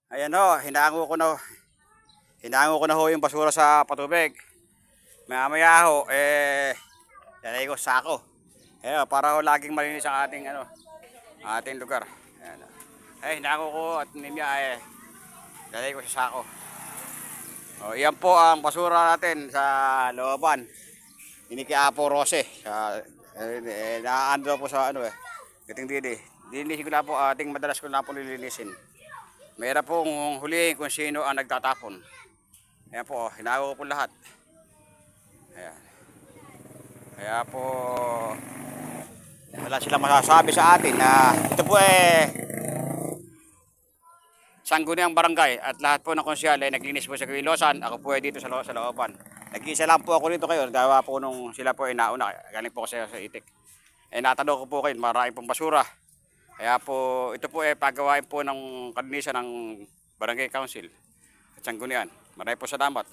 Ayan ho, hinango ko na ho yung basura sa patubig. Maya ho, lalagay ko sa sako. Ayan, para ho laging malinis ang ating lugar. Ayan. Hinango ko at nimya lalagay ko sa sako. O, iyan po ang basura natin sa looban. Ini kay Apo Rose. Naando po sa Kiting Didi. Lilinisin ko na po, madalas ko na po nililinisin. Mayroon pong huliin kung sino ang nagtatapon. Ayan po, hinago ko po lahat. Ayan. Kaya po, wala silang masasabi sa atin na ito po sangguniang barangay at lahat po ng konsyal ay naglinis po sa Kilosan. Ako po dito sa looban. Nag-iisa lang po ako dito kayo. Gawa po nung sila po ay nauna. Galing po kasi sa Itik. Natanong ko po kayo, maraming pong basura. Kaya po, ito po pagawain po ng kalinisan ng Barangay Council at Sanggunian. Maraming po salamat.